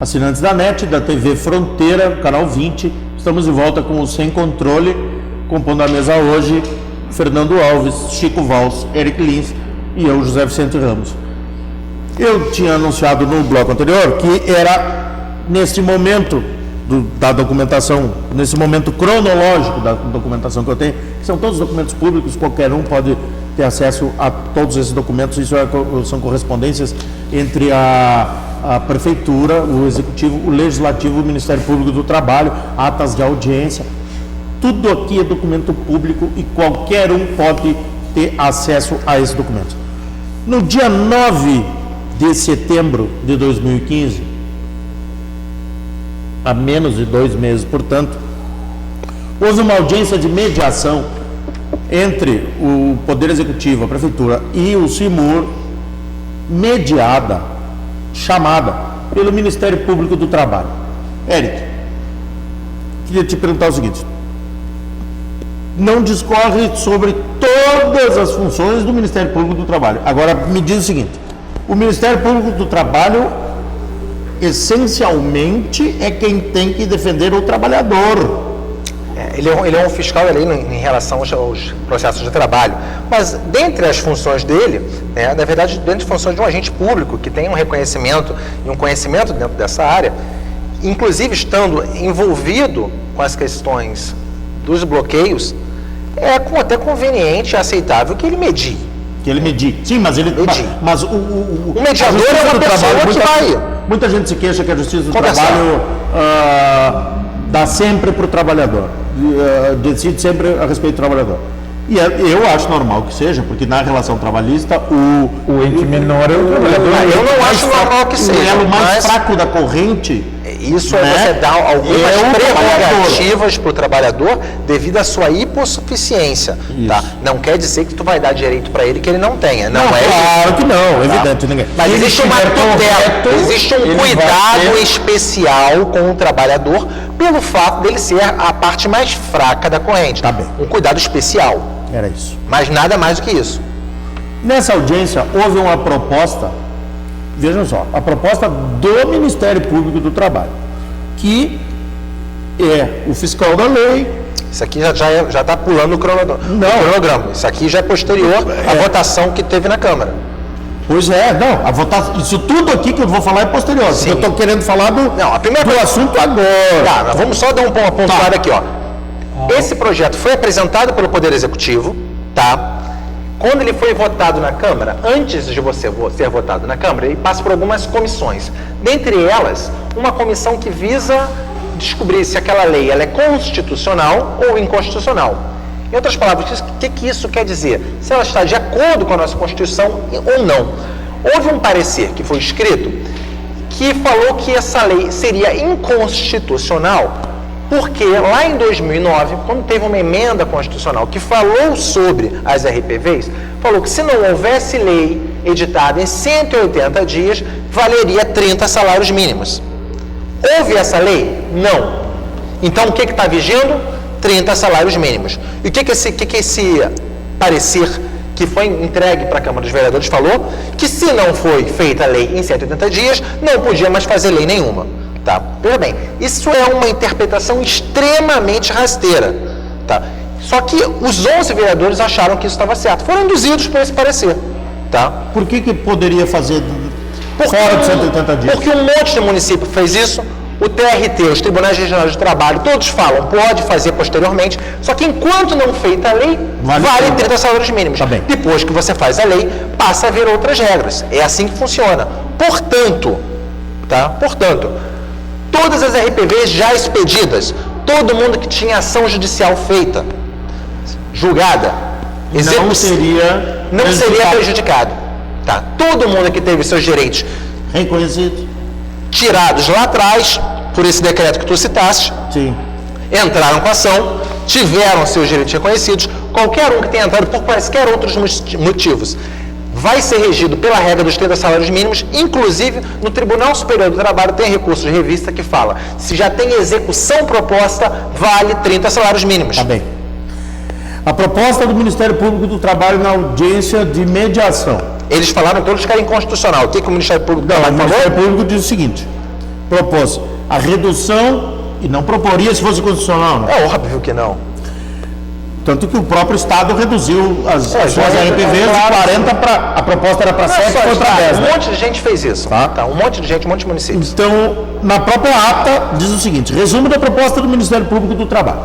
Assinantes da NET, da TV Fronteira, canal 20, estamos de volta com o Sem Controle, compondo a mesa hoje, Fernando Alves, Chico Valls, Eric Lins e eu, José Vicente Ramos. Eu tinha anunciado no bloco anterior que era nesse momento da documentação, nesse momento cronológico da documentação que eu tenho, que são todos documentos públicos, qualquer um pode ter acesso a todos esses documentos, isso são correspondências entre a Prefeitura, o Executivo, o Legislativo, o Ministério Público do Trabalho, atas de audiência, tudo aqui é documento público e qualquer um pode ter acesso a esses documentos. No dia 9 de setembro de 2015, há menos de 2 meses, portanto, houve uma audiência de mediação entre o Poder Executivo, a Prefeitura e o CIMUR, chamada pelo Ministério Público do Trabalho. Eric, queria te perguntar o seguinte: não discorre sobre todas as funções do Ministério Público do Trabalho. Agora, me diz o seguinte: o Ministério Público do Trabalho, essencialmente, é quem tem que defender o trabalhador. Ele é um fiscal da lei em relação aos processos de trabalho, mas dentre as funções dele, na verdade, dentre as funções de um agente público que tem um reconhecimento e um conhecimento dentro dessa área, inclusive estando envolvido com as questões dos bloqueios, é até conveniente e aceitável que ele medie. Sim, mas ele... Mas o mediador é uma pessoa que vai... Muita gente se queixa que a Justiça do Trabalho dá sempre para o trabalhador, decide sempre a respeito do trabalhador. E eu acho normal que seja, porque na relação trabalhista o ente menor é o trabalhador. Eu não acho normal que seja. O elo mais fraco da corrente. Isso é você dar algumas prerrogativas para o trabalhador devido à sua hipossuficiência. Tá? Não quer dizer que tu vai dar direito para ele que ele não tenha. Não é claro isso. Que não, evidente. Ninguém. Mas existe uma tutela, existe um cuidado especial com o trabalhador pelo fato dele ser a parte mais fraca da corrente. Tá bem. Um cuidado especial. Era isso. Mas nada mais do que isso. Nessa audiência houve uma proposta, vejam só, a proposta do Ministério Público do Trabalho, que é o fiscal da lei. Isso aqui já está pulando o cronograma. Não. O cronograma. Isso aqui já é posterior à votação que teve na Câmara. Pois é, não, a votação, isso tudo aqui que eu vou falar é posterior. Sim. Eu estou querendo falar do assunto agora. Tá, vamos só dar uma pontuada aqui, ó. Esse projeto foi apresentado pelo Poder Executivo, tá? Quando ele foi votado na Câmara, antes de você ser votado na Câmara, ele passa por algumas comissões. Dentre elas, uma comissão que visa descobrir se aquela lei ela é constitucional ou inconstitucional. Em outras palavras, o que isso quer dizer? Se ela está de acordo com a nossa Constituição ou não. Houve um parecer que foi escrito que falou que essa lei seria inconstitucional porque lá em 2009, quando teve uma emenda constitucional que falou sobre as RPVs, falou que se não houvesse lei editada em 180 dias, valeria 30 salários mínimos. Houve essa lei? Não. Então, o que está vigindo? 30 salários mínimos. E o que esse parecer que foi entregue para a Câmara dos Vereadores falou? Que se não foi feita a lei em 180 dias, não podia mais fazer lei nenhuma. Tá? Veja bem, isso é uma interpretação extremamente rasteira. Tá? Só que os 11 vereadores acharam que isso estava certo. Foram induzidos por esse parecer. Tá? Por que poderia fazer fora de 180 dias? Porque um monte de município fez isso. O TRT, os Tribunais Regionais de Trabalho, todos falam, pode fazer posteriormente, só que enquanto não feita a lei, vale 30 salários mínimos. Tá bem. Depois que você faz a lei, passa a haver outras regras. É assim que funciona. Portanto, todas as RPVs já expedidas, todo mundo que tinha ação judicial feita, julgada, não seria prejudicado. Tá? Todo mundo que teve seus direitos reconhecidos, tirados lá atrás, por esse decreto que tu citaste, sim, entraram com a ação, tiveram seus direitos reconhecidos, qualquer um que tenha entrado por quaisquer outros motivos, vai ser regido pela regra dos 30 salários mínimos, inclusive no Tribunal Superior do Trabalho tem recurso de revista que fala, se já tem execução proposta, vale 30 salários mínimos. Tá bem. A proposta do Ministério Público do Trabalho na audiência de mediação. Eles falaram todos que era inconstitucional. O que o Ministério Público falou? O Ministério Público diz o seguinte: propôs a redução, e não proporia se fosse constitucional, né? É óbvio que não. Tanto que o próprio Estado reduziu as suas RPVs de 40 para... A proposta era para 7, foi para 10. Um monte de gente fez isso. Tá? Um monte de gente, um monte de municípios. Então, na própria ata, diz o seguinte: resumo da proposta do Ministério Público do Trabalho.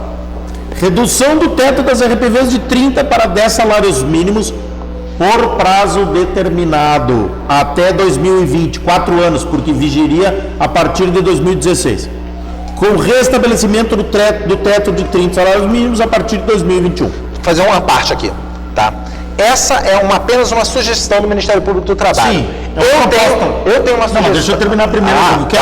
Redução do teto das RPVs de 30 para 10 salários mínimos por prazo determinado até 2020, 4 anos, porque vigiria a partir de 2016. Com restabelecimento do teto de 30 salários mínimos a partir de 2021. Vou fazer uma parte aqui, tá? Essa é apenas uma sugestão do Ministério Público do Trabalho. Sim, eu tenho uma sugestão. Não, deixa eu terminar primeiro. Então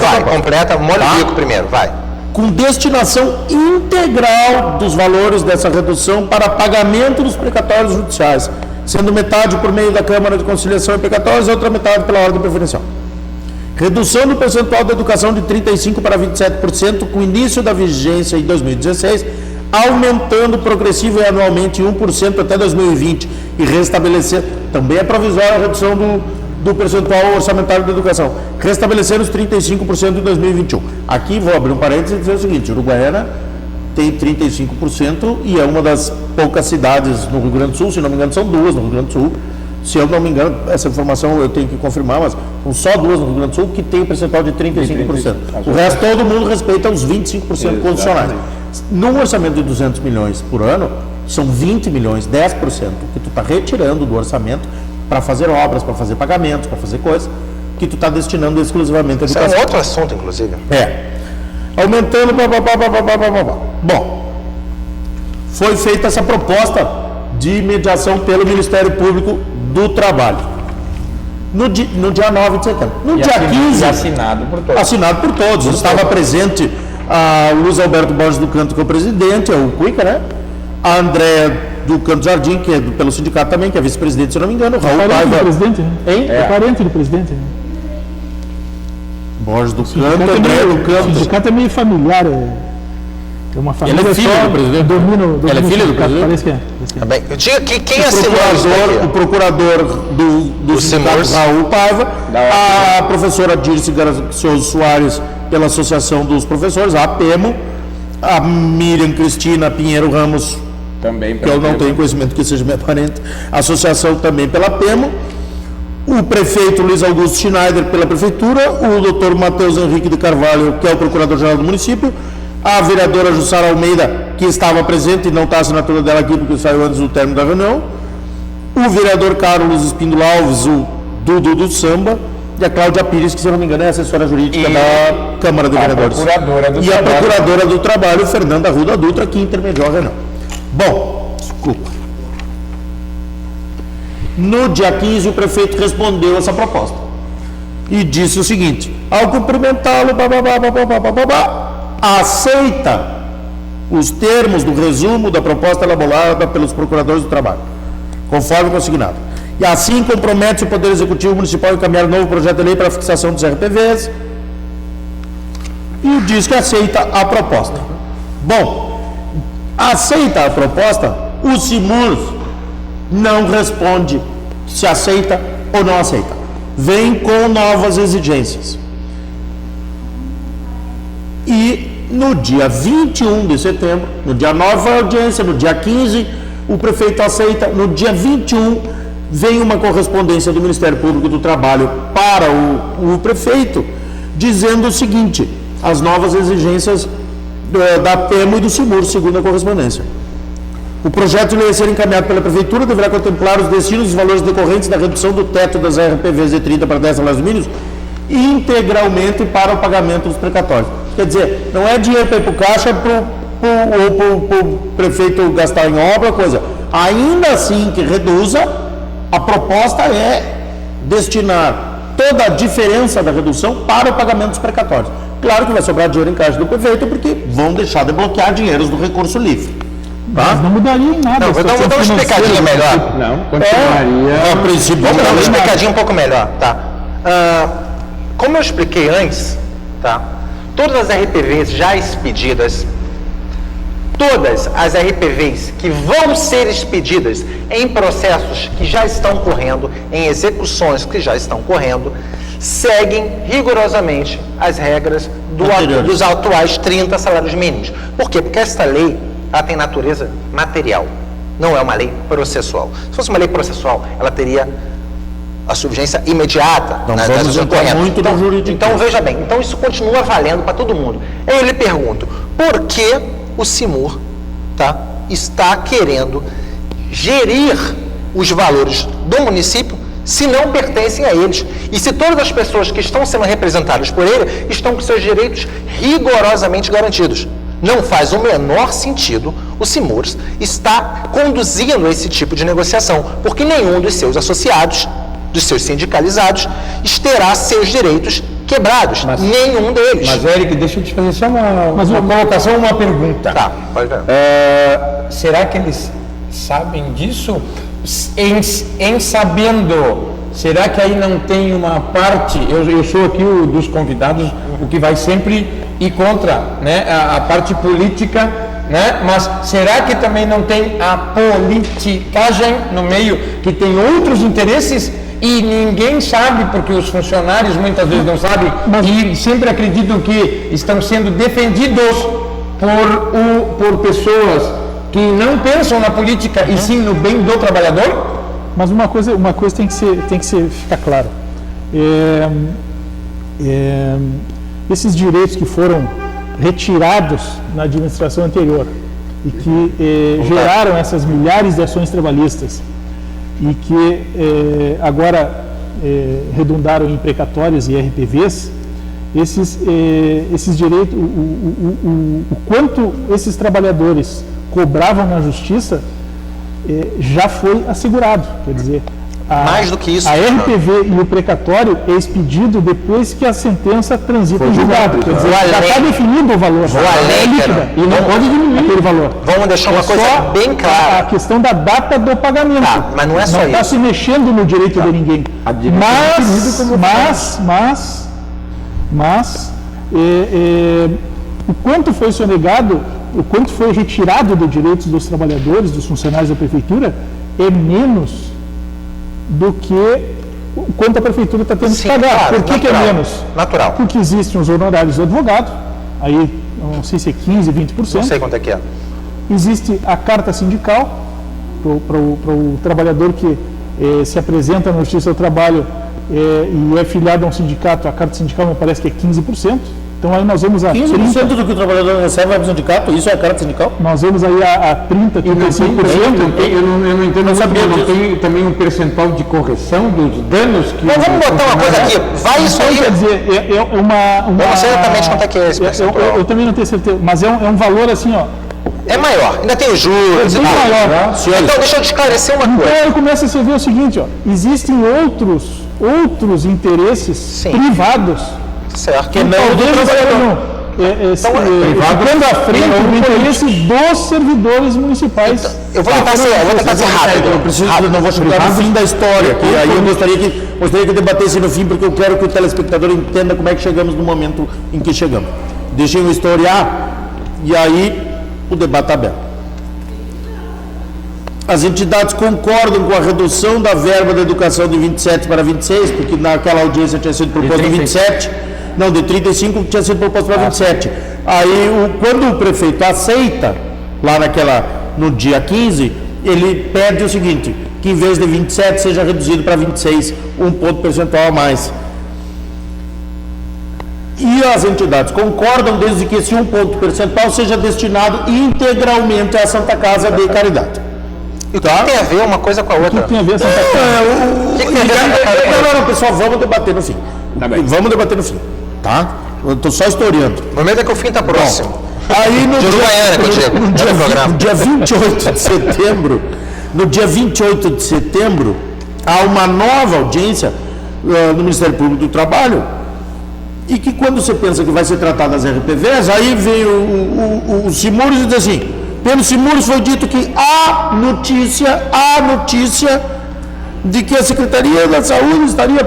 vai. Completa, molha o bico primeiro, vai. Com destinação integral dos valores dessa redução para pagamento dos precatórios judiciais, sendo metade por meio da Câmara de Conciliação e Precatórios e outra metade pela ordem preferencial. Redução do percentual da educação de 35% para 27%, com início da vigência em 2016, aumentando progressivo e anualmente 1% até 2020 e restabelecer, também é provisória a redução do percentual orçamentário da educação, restabelecer os 35% em 2021. Aqui vou abrir um parênteses e dizer o seguinte: Uruguaiana tem 35% e é uma das poucas cidades no Rio Grande do Sul, se não me engano são 2 no Rio Grande do Sul. Se eu não me engano, essa informação eu tenho que confirmar, mas são só 2 no Rio Grande do Sul que tem percentual de 35%. O resto, todo mundo respeita os 25% condicionais. Num orçamento de 200 milhões por ano, são 20 milhões, 10% que tu está retirando do orçamento para fazer obras, para fazer pagamentos, para fazer coisas, que tu está destinando exclusivamente à educação. Isso é um outro assunto, inclusive. Aumentando, Bom, foi feita essa proposta de mediação pelo Ministério Público do Trabalho. No dia 9 de setembro. No dia 15... Assinado por todos. Assinado por todos. Estava presente o Luiz Alberto Borges do Canto, que é o presidente, é o Cuica, né? A Andréa do Canto Jardim, que é pelo sindicato também, que é vice-presidente, se eu não me engano. Raul Paiva. Presidente, né? Hein? É parente do presidente. Né? Borges do Canto, Andréa do Canto. O sindicato é meio familiar, é uma família. Ele é filho do presidente? Ele é filho do presidente? Parece que é. Tá bem. Diga que quem assinou isso o procurador do sindicato Raul Paiva, a professora Dirce Gracioso Soares, pela Associação dos Professores, a APEMO, a Miriam Cristina Pinheiro Ramos, também que eu não tenho conhecimento que seja minha parente, a associação também pela APEMO, o prefeito Luiz Augusto Schneider pela prefeitura, o doutor Matheus Henrique de Carvalho, que é o procurador-geral do município, a vereadora Jussara Almeida, que estava presente e não está a assinatura dela aqui porque saiu antes do término da reunião, o vereador Carlos Espíndola Alves, o Dudu do Samba, e a Cláudia Pires, que se não me engano é assessora jurídica da Câmara de Vereadores. A procuradora do Trabalho, Fernanda Arruda Dutra, que intermediou a reunião. Bom, desculpa. No dia 15, o prefeito respondeu essa proposta e disse o seguinte: ao cumprimentá-lo, aceita os termos do resumo da proposta elaborada pelos procuradores do trabalho, conforme consignado. E assim compromete o Poder Executivo Municipal a encaminhar novo projeto de lei para a fixação dos RPVs e diz que aceita a proposta. Bom, aceita a proposta, o Simurs não responde se aceita ou não aceita. Vem com novas exigências. E no dia 21 de setembro, no dia 9 foi a audiência, no dia 15 o prefeito aceita, no dia 21 vem uma correspondência do Ministério Público do Trabalho para o prefeito, dizendo o seguinte: as novas exigências da PEMO e do SIMUR, segundo a correspondência. O projeto de lei a ser encaminhado pela Prefeitura deverá contemplar os destinos e os valores decorrentes da redução do teto das RPVs de 30 para 10 salários mínimos integralmente para o pagamento dos precatórios. Quer dizer, não é dinheiro para ir para o caixa ou para o prefeito gastar em obra, coisa. Ainda assim que reduza, a proposta é destinar toda a diferença da redução para o pagamento dos precatórios. Claro que vai sobrar dinheiro em caixa do prefeito, porque vão deixar de bloquear dinheiros do recurso livre. Tá? Mas não mudaria em nada. Não, vou dar uma explicadinha melhor. Não, continuaria. A princípio, vamos dar uma explicadinha um pouco melhor, tá? Como eu expliquei antes, tá? Todas as RPVs já expedidas, todas as RPVs que vão ser expedidas em processos que já estão correndo, em execuções que já estão correndo, seguem rigorosamente as regras dos atuais 30 salários mínimos. Por quê? Porque esta lei ela tem natureza material, não é uma lei processual. Se fosse uma lei processual, ela teria a sua vigência imediata. Não vamos entrar muito no jurídico. Então, veja bem, então isso continua valendo para todo mundo. Eu lhe pergunto, por que o Simur está querendo gerir os valores do município se não pertencem a eles? E se todas as pessoas que estão sendo representadas por ele estão com seus direitos rigorosamente garantidos? Não faz o menor sentido o Simurs estar conduzindo esse tipo de negociação, porque nenhum dos seus associados, dos seus sindicalizados, terá seus direitos quebrados. Nenhum deles. Mas, Eric, deixa eu te fazer só uma colocação, uma pergunta. Tá, pode ver. Será que eles sabem disso? Em sabendo, será que aí não tem uma parte, eu sou aqui dos convidados, o que vai sempre ir contra, né, a parte política, né, mas será que também não tem a politicagem no meio, que tem outros interesses e ninguém sabe, porque os funcionários muitas vezes não sabem e sempre acreditam que estão sendo defendidos por pessoas que não pensam na política e sim no bem do trabalhador? Mas uma coisa tem que ficar claro. Esses direitos que foram retirados na administração anterior e que geraram essas milhares de ações trabalhistas e que agora redundaram em precatórios e RPVs, esses direitos, o quanto esses trabalhadores cobravam na justiça já foi assegurado. Quer dizer, mais do que isso, a RPV e o precatório é expedido depois que a sentença transita em julgado. Quer dizer, já está definido o valor. É líquida. E não pode diminuir aquele valor. Vamos deixar uma coisa bem clara. A questão da data do pagamento. Mas não é só isso. Não está se mexendo no direito de ninguém. Mas o quanto foi sonegado, o quanto foi retirado dos direitos dos trabalhadores, dos funcionários da prefeitura, é menos do que o quanto a prefeitura está tendo que pagar. Claro, por que é menos? Natural. Porque existem os honorários do advogado, aí não sei se é 15%, 20%. Não sei quanto é que é. Existe a carta sindical para o trabalhador que se apresenta na Justiça do Trabalho e é filiado a um sindicato, a carta sindical me parece que é 15%. Então aí nós vamos a 15% do que o trabalhador recebe vai para o sindicato? Isso é a carta sindical? Nós vamos aí a 30%, 35%. Eu não entendo, não sabia disso. Tem também um percentual de correção dos danos que... Mas vamos botar uma coisa aqui, vai isso aí... Quer dizer, Eu não sei exatamente quanto é que é esse percentual. Eu também não tenho certeza, mas é um valor assim, ó... É maior, ainda tem os juros e tal. Maior. Então deixa eu te esclarecer uma coisa. Então aí começa a se ver o seguinte, ó, existem outros interesses privados, certo. que talvez ficando à frente do interesse dos servidores municipais. Então, eu vou tentar ser rápido. Eu não vou chegar no fim da história, que aí eu gostaria que debatesse no fim, porque eu quero que o telespectador entenda como é que chegamos no momento em que chegamos. Deixem eu historiar e aí o debate está aberto. As entidades concordam com a redução da verba da educação de 27 para 26, porque naquela audiência tinha sido proposto 27, não, de 35 tinha sido proposto para 27. Aí, quando o prefeito aceita, lá no dia 15, ele pede o seguinte, que em vez de 27 seja reduzido para 26, um ponto percentual a mais. E as entidades concordam desde que esse um ponto percentual seja destinado integralmente à Santa Casa de Caridade. E o que tem a ver uma coisa com a outra? O que tem a ver Santa Casa? O que tem a ver Santa Casa? Não, pessoal, vamos debater no fim. Vamos debater no fim, tá? Eu estou só historiando. O momento é que o fim está próximo. Bom, aí no dia 28 de setembro, no dia 28 de setembro, há uma nova audiência no Ministério Público do Trabalho, e que quando você pensa que vai ser tratado as RPVs, aí vem o Simures e diz assim, pelo Simures foi dito que há notícia de que a Secretaria da Saúde estaria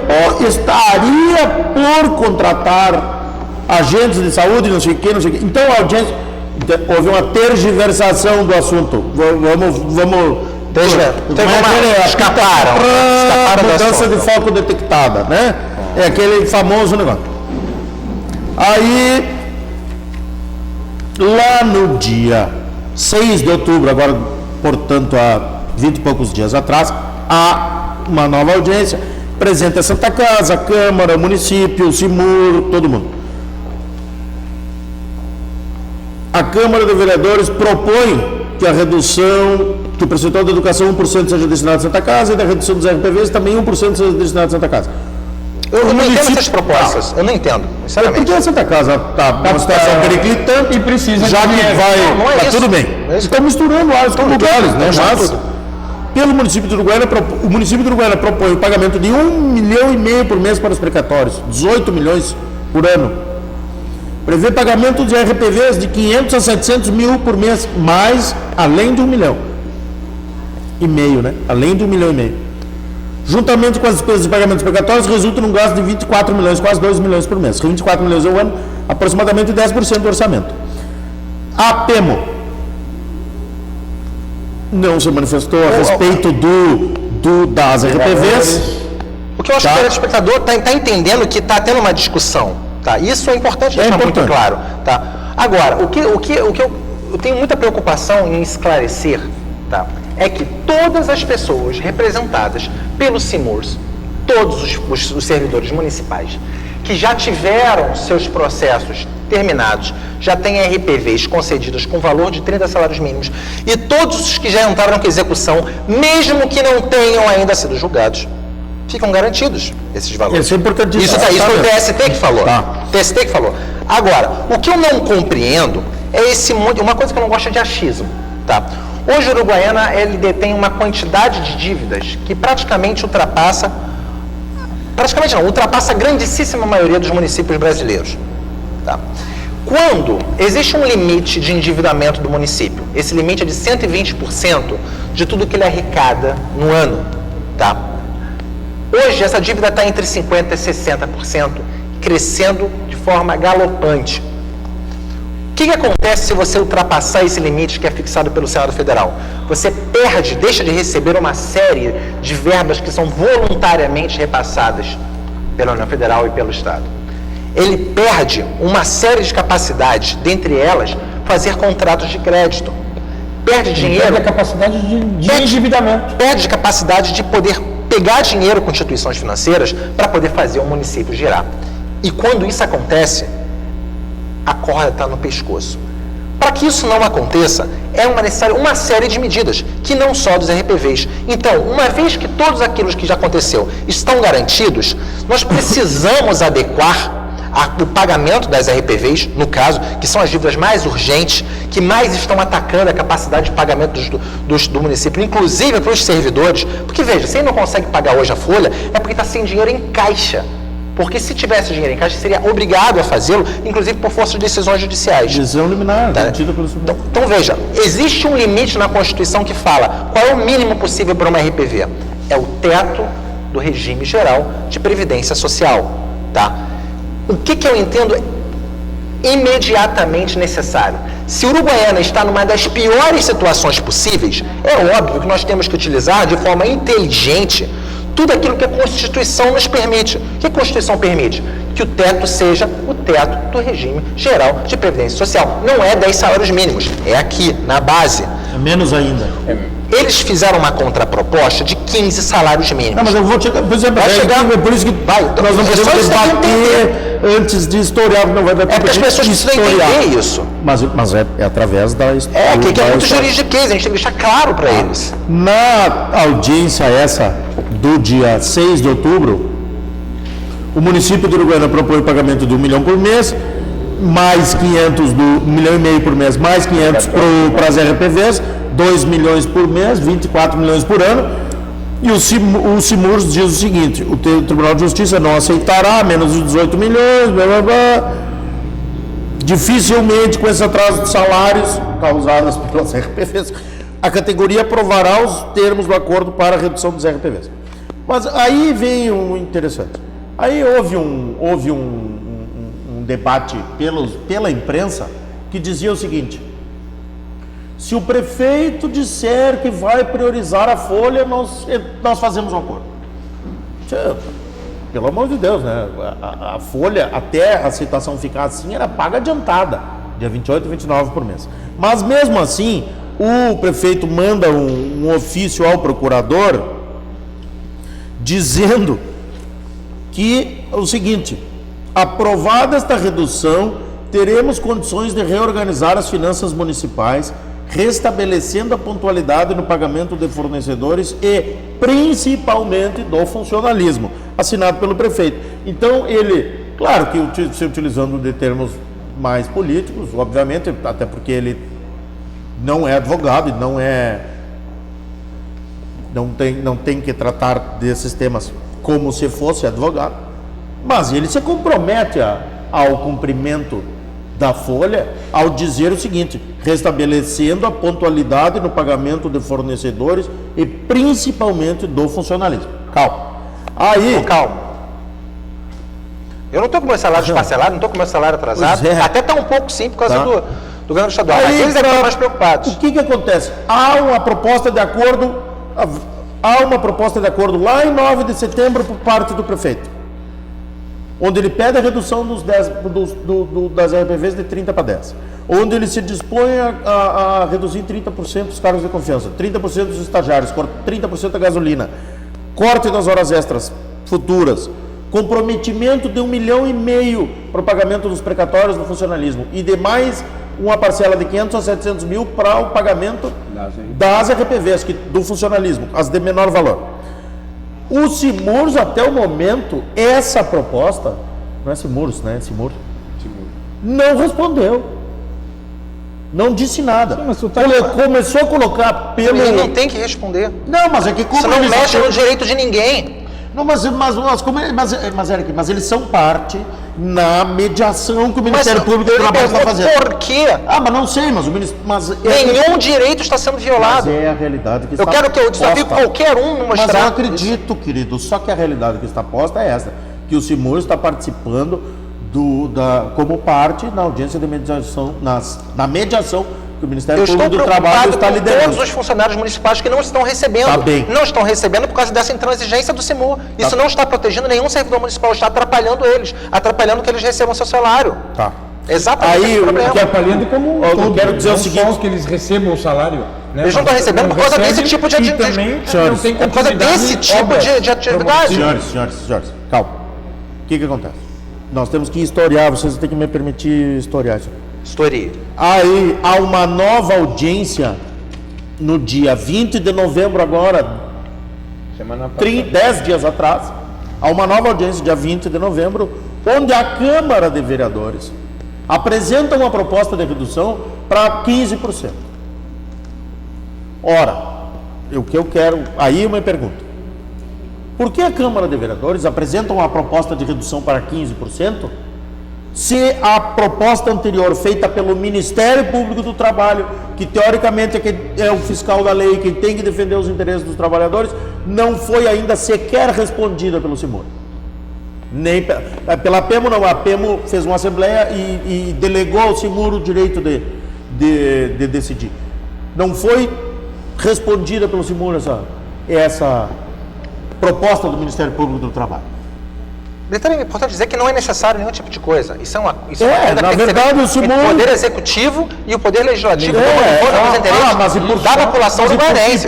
por contratar agentes de saúde, não sei o que. Então a audiência, houve uma tergiversação do assunto. Vamos escaparam da mudança de foco detectada, né? É aquele famoso negócio. Aí, lá no dia 6 de outubro, agora, portanto, há 20 e poucos dias atrás, há uma nova audiência, presente a Santa Casa, a Câmara, o município, o CIMUR, todo mundo. A Câmara de Vereadores propõe que a redução, que o percentual da educação 1% seja destinado à Santa Casa e da redução dos RPVs também 1% seja destinado à Santa Casa. Eu não entendo essas propostas, eu não entendo, sinceramente. Porque a Santa Casa está numa situação periclitante e precisa já de que dinheiro. vai, Não é tá isso. tudo bem. Não é isso. Estão misturando vários lugares, né? Mas, pelo município de Uruguaiana, o município de Uruguaiana propõe o pagamento de 1,5 milhão por mês para os precatórios, 18 milhões por ano. Prevê pagamento de RPVs de 500 a 700 mil por mês, mais, além de 1,5 milhão, né? Além de 1,5 milhão. Juntamente com as despesas de pagamentos precatórios, resulta num gasto de 24 milhões, quase 2 milhões por mês. 24 milhões ao ano, aproximadamente 10% do orçamento. A PEMO não se manifestou a respeito das RPVs. O que eu acho que o telespectador está entendendo que está tendo uma discussão. Tá? Isso é importante deixar muito claro. Tá? Agora, o que eu tenho muita preocupação em esclarecer, tá? É que todas as pessoas representadas pelo CIMURS, todos os servidores municipais, que já tiveram seus processos terminados, já têm RPVs concedidas com valor de 30 salários mínimos, e todos os que já entraram com execução, mesmo que não tenham ainda sido julgados, ficam garantidos esses valores. Isso é importantíssimo. Isso foi o TST que falou. TST que falou. Agora, o que eu não compreendo é esse monte, uma coisa que eu não gosto de achismo, tá? Hoje, Uruguaiana, ele detém uma quantidade de dívidas que praticamente ultrapassa a grandíssima maioria dos municípios brasileiros. Tá? Quando existe um limite de endividamento do município, esse limite é de 120% de tudo que ele arrecada no ano. Tá? Hoje, essa dívida está entre 50% e 60%, crescendo de forma galopante. O que acontece se você ultrapassar esse limite que é fixado pelo Senado Federal? Você deixa de receber uma série de verbas que são voluntariamente repassadas pela União Federal e pelo Estado. Ele perde uma série de capacidades, dentre elas, fazer contratos de crédito. Perde dinheiro... Perde a capacidade de endividamento. Perde capacidade de poder pegar dinheiro com instituições financeiras para poder fazer o município girar. E quando isso acontece, a corda está no pescoço. Para que isso não aconteça, é necessário uma série de medidas, que não só dos RPVs. Então, uma vez que todos aqueles que já aconteceu estão garantidos, nós precisamos adequar o pagamento das RPVs, no caso, que são as dívidas mais urgentes, que mais estão atacando a capacidade de pagamento do município, inclusive para os servidores. Porque, veja, se ele não consegue pagar hoje a folha, é porque está sem dinheiro em caixa. Porque se tivesse dinheiro em caixa, seria obrigado a fazê-lo, inclusive por força de decisões judiciais. Decisão liminar, garantida pelo Supremo. Então, veja, existe um limite na Constituição que fala qual é o mínimo possível para uma RPV. É o teto do regime geral de previdência social. Tá? O que eu entendo imediatamente necessário? Se Uruguaiana está numa das piores situações possíveis, é óbvio que nós temos que utilizar de forma inteligente tudo aquilo que a Constituição nos permite. O que a Constituição permite? Que o teto seja o teto do regime geral de previdência social. Não é 10 salários mínimos, é aqui, na base. É menos ainda. Eles fizeram uma contraproposta de 15 salários mínimos. Não, mas eu vou chegar. Por isso que nós não podemos debater antes de historiar, não vai dar tempo. É porque as pessoas precisam entender isso. Mas é através da história. Que é muito juridiquês, a gente tem que deixar claro para eles. Na audiência essa do dia 6 de outubro, o município de Uruguaiana propõe o pagamento de 1 milhão por mês, mais 500 do 1,5 milhão por mês, mais 500 para as RPVs, 2 milhões por mês, 24 milhões por ano. E o CIMURS diz o seguinte: o Tribunal de Justiça não aceitará menos de 18 milhões, blá blá blá. Dificilmente, com esse atraso de salários causados pelas RPVs, a categoria aprovará os termos do acordo para a redução dos RPVs. Mas aí vem um interessante. Aí houve um debate pela imprensa que dizia o seguinte: se o prefeito disser que vai priorizar a folha, nós fazemos um acordo. pelo amor de Deus, né? A folha, até a situação ficar assim, era paga adiantada, dia 28 e 29 por mês. Mas mesmo assim, o prefeito manda um ofício ao procurador dizendo que é o seguinte: aprovada esta redução, teremos condições de reorganizar as finanças municipais, restabelecendo a pontualidade no pagamento de fornecedores e principalmente do funcionalismo, assinado pelo prefeito. Então ele, claro que se utilizando de termos mais políticos, obviamente, até porque ele não é advogado e não tem que tratar desses temas como se fosse advogado, mas ele se compromete ao cumprimento da folha ao dizer o seguinte: restabelecendo a pontualidade no pagamento de fornecedores e principalmente do funcionalismo. Calma. Aí, calma. Eu não estou com meu salário desparcelado, não estou com meu salário atrasado. Até está um pouco sim por causa do governo estadual. Mas eles estão mais preocupados. O que acontece? Há uma proposta de acordo lá em 9 de setembro por parte do prefeito, onde ele pede a redução das RPVs de 30 para 10, onde ele se dispõe a reduzir 30% os cargos de confiança, 30% dos estagiários, 30% da gasolina, corte das horas extras futuras, comprometimento de 1,5 milhão para o pagamento dos precatórios do funcionalismo e demais uma parcela de 500 a 700 mil para o pagamento das RPVs do funcionalismo, as de menor valor. O Simurs, até o momento, essa proposta, não é Simurs, né? Simur, não respondeu. Não disse nada. Sim, começou a colocar pelo... Ele não tem que responder. Não, mas é que como... Você não mexe no direito de ninguém. Não, mas Eric, mas eles são parte na mediação que o Ministério Público do Trabalho está fazendo. Por quê? Mas não sei, Nenhum direito está sendo violado. Mas é a realidade que eu quero que eu desafio qualquer um mostrar. Mas eu acredito, querido, só que a realidade que está posta é essa, que o Simur está participando como parte na audiência de mediação, na mediação que o Ministério Público do Trabalho está liderando. Todos os funcionários municipais que não estão recebendo. Tá bem. Não estão recebendo por causa dessa intransigência do Simur. Isso não está protegendo nenhum servidor municipal, está atrapalhando eles, atrapalhando que eles recebam seu salário. Tá. Exatamente. Aí, esse problema. Atrapalhando como eu quero dizer o seguinte: só os que eles recebam o salário. Né? Eles não estão recebendo por causa desse tipo de atividade. Por causa desse tipo de atividade. Senhores, calma. O que acontece? Nós temos que historiar, vocês têm que me permitir historiar isso. História. Aí há uma nova audiência no dia 20 de novembro agora, 10 dias atrás, há uma nova audiência dia 20 de novembro, onde a Câmara de Vereadores apresenta uma proposta de redução para 15%. Ora, o que eu quero, aí eu me pergunto, por que a Câmara de Vereadores apresenta uma proposta de redução para 15%, se a proposta anterior feita pelo Ministério Público do Trabalho, que teoricamente é o fiscal da lei, quem tem que defender os interesses dos trabalhadores, não foi ainda sequer respondida pelo Simur? Nem pela PEMO não, a PEMO fez uma assembleia e delegou ao Simur o direito de decidir. Não foi respondida pelo Simur essa proposta do Ministério Público do Trabalho. Detalhe importante dizer que não é necessário nenhum tipo de coisa. Isso é uma na verdade, o Simur... o Poder Executivo e o Poder Legislativo da população uruguaiense.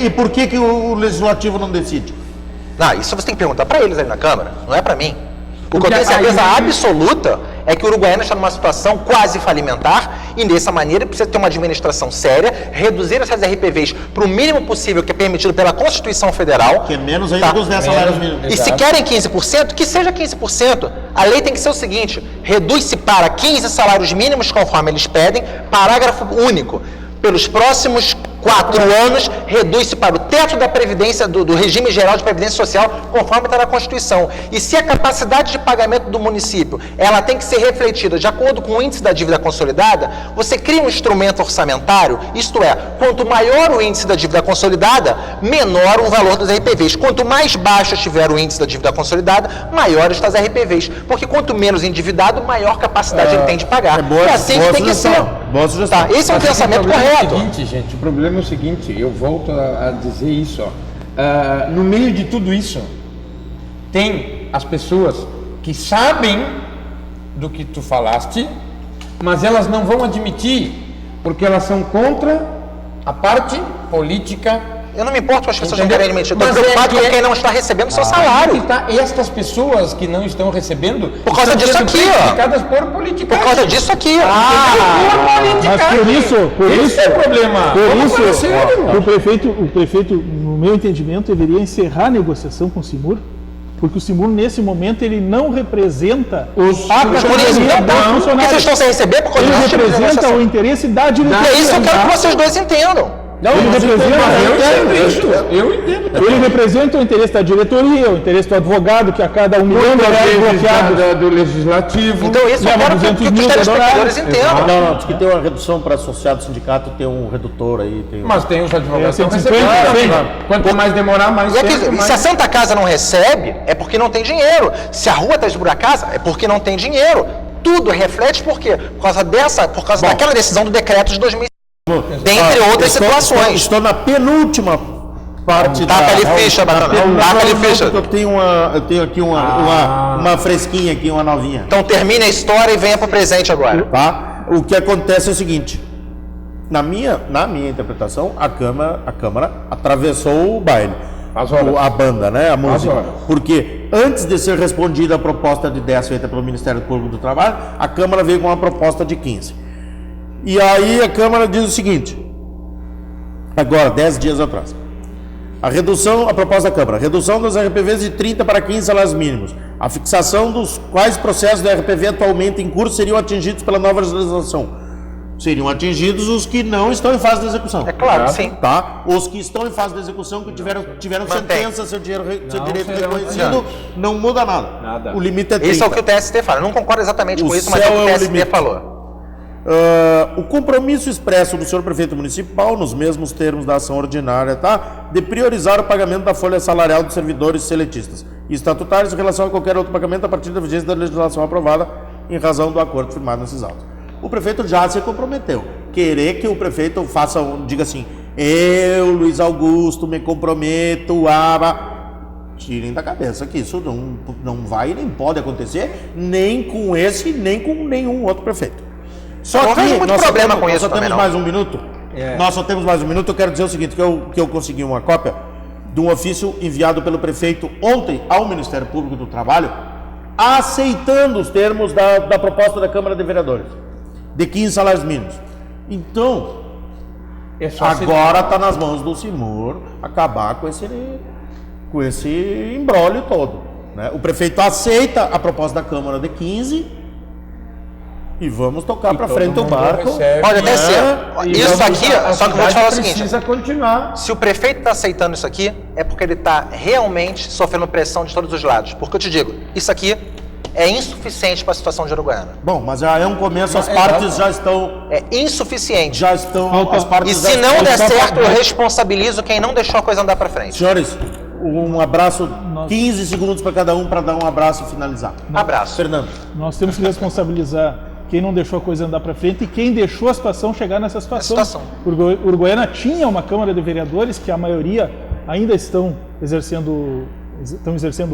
E por que o Legislativo não decide? Não, isso você tem que perguntar para eles aí na Câmara, não é para mim. O que eu tenho certeza absoluta é que o Uruguaiana está numa situação quase falimentar e dessa maneira precisa ter uma administração séria, reduzir essas RPVs para o mínimo possível que é permitido pela Constituição Federal. Que é menos ainda dos 10 salários mínimos. E se querem 15%, que seja 15%. A lei tem que ser o seguinte: reduz-se para 15 salários mínimos conforme eles pedem, parágrafo único. Pelos próximos 4 anos, reduz-se para o teto da Previdência, do regime geral de Previdência Social, conforme está na Constituição. E se a capacidade de pagamento do município, ela tem que ser refletida de acordo com o índice da dívida consolidada, você cria um instrumento orçamentário, isto é, quanto maior o índice da dívida consolidada, menor o valor dos RPVs. Quanto mais baixo estiver o índice da dívida consolidada, maiores as RPVs. Porque quanto menos endividado, maior capacidade ele tem de pagar. É assim que tem que ser. Boa sugestão. Tá, esse é um pensamento correto. É o seguinte, gente, o problema é o seguinte, eu volto a dizer isso, ó. No meio de tudo isso, tem as pessoas que sabem do que tu falaste, mas elas não vão admitir, porque elas são contra a parte política. Eu não me importo com as pessoas não Entendeu? querem admitir. Estou Mas preocupado com quem não está recebendo seu salário. Estas pessoas que não estão recebendo, Por causa estão disso sendo aqui, ó. prejudicadas por política. Por causa disso aqui, ó. Mas por Esse isso, é o problema. por Vamos falar isso, sério. o prefeito, no meu entendimento, deveria encerrar a negociação com o Simur, porque o Simur, nesse momento, ele não representa a Por isso, categoria então, dos porque vocês funcionários. estão sem receber por causa Ele do nosso tipo de representa negociação. o interesse da diretoria. É isso que eu quero que vocês dois entendam. Não, Ele mas representa- eu entendo. Ele representa o interesse da diretoria, o interesse do advogado, que a cada $1 milhão de reais bloqueados do legislativo. Então isso eu Leva quero 200 que mil os telespectadores honorários. entendam. Não, diz que tem uma redução para associado ao sindicato, tem um redutor aí. Tem Mas tem os advogados que estão 150, recebendo. sim. Quanto mais demorar, mais E aqui, tempo, mais... se a Santa Casa não recebe, é porque não tem dinheiro. Se a rua está esburacada, é porque não tem dinheiro. Tudo reflete por quê? Por causa daquela decisão do decreto de 2005. Dentre outras situações. Estou na penúltima parte Taca ali ficha, Batata. Taca ali ficha. Eu tenho aqui uma fresquinha aqui, uma novinha. Então termine a história e venha para o presente agora. Tá? O que acontece é o seguinte: na minha interpretação, a Câmara atravessou o baile. A banda, né? A música. Porque antes de ser respondida a proposta de 10 feita pelo Ministério Público do Trabalho, a Câmara veio com uma proposta de 15. E aí a Câmara diz o seguinte, agora, 10 dias atrás. A proposta da Câmara, redução dos RPVs de 30 para 15 salários mínimos. A fixação dos quais processos do RPV atualmente em curso seriam atingidos pela nova legislação. Seriam atingidos os que não estão em fase de execução. É claro, sim. Tá? Os que estão em fase de execução, que tiveram Mantém. sentença, seu direito serão reconhecido, não muda nada. O limite é 30. Isso é o que o TST fala. Eu não concordo exatamente com O isso, mas é o céu que o é o TST limite. falou. O compromisso expresso do senhor prefeito municipal, nos mesmos termos da ação ordinária, tá? De priorizar o pagamento da folha salarial dos servidores seletistas e estatutários em relação a qualquer outro pagamento a partir da vigência da legislação aprovada em razão do acordo firmado nesses autos. O prefeito já se comprometeu. Querer que o prefeito diga assim, eu, Luiz Augusto, me comprometo a... Tirem da cabeça que isso não vai nem pode acontecer, nem com esse, nem com nenhum outro prefeito. Só Não que vejo muito nós problema com nós isso só temos também, não. mais um minuto. Nós só temos mais um minuto. Eu quero dizer o seguinte, que eu consegui uma cópia de um ofício enviado pelo prefeito ontem ao Ministério Público do Trabalho, aceitando os termos da proposta da Câmara de Vereadores, de 15 salários mínimos. Então, É só agora está nas mãos do Simur acabar com esse imbróglio todo, né? O prefeito aceita a proposta da Câmara de 15 e vamos tocar para frente o barco. Pode até ser. Isso aqui, só que eu vou te falar o seguinte. Precisa continuar. Se o prefeito está aceitando isso aqui, é porque ele está realmente sofrendo pressão de todos os lados. Porque eu te digo, isso aqui é insuficiente para a situação de Uruguaiana. Bom, mas já é um começo, as partes já estão... É insuficiente. as partes E já se não estão- der certo, eu responsabilizo quem não deixou a coisa andar para frente. Senhores, um abraço, 15 segundos para cada um para dar um abraço e finalizar. Abraço. Fernando. Nós temos que responsabilizar quem não deixou a coisa andar para frente e quem deixou a situação chegar nessa situação. Uruguaiana tinha uma Câmara de Vereadores que a maioria ainda estão exercendo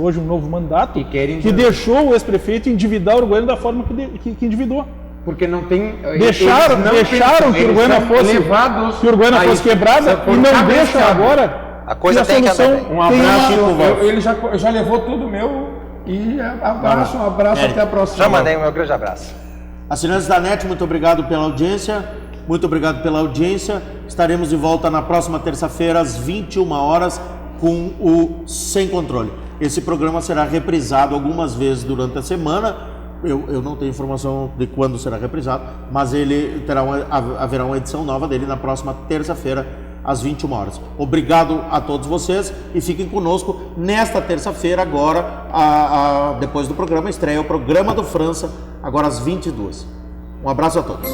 hoje um novo mandato, E querem que deixou o ex-prefeito endividar o Uruguaiana da forma que endividou. Porque não tem... Deixaram que o Uruguaiana fosse quebrada e não deixam agora. A coisa que tem que solução andar bem. Um abraço, tem uma- ele já levou tudo meu e um abraço, até a próxima. Já mandei o meu grande abraço. Assinantes da NET, muito obrigado pela audiência. Muito obrigado pela audiência. Estaremos de volta na próxima terça-feira, às 21 horas, com o Sem Controle. Esse programa será reprisado algumas vezes durante a semana. Eu não tenho informação de quando será reprisado, mas haverá uma edição nova dele na próxima terça-feira, às 21 horas. Obrigado a todos vocês e fiquem conosco nesta terça-feira agora, depois do programa, estreia o programa do França, agora às 22. Um abraço a todos.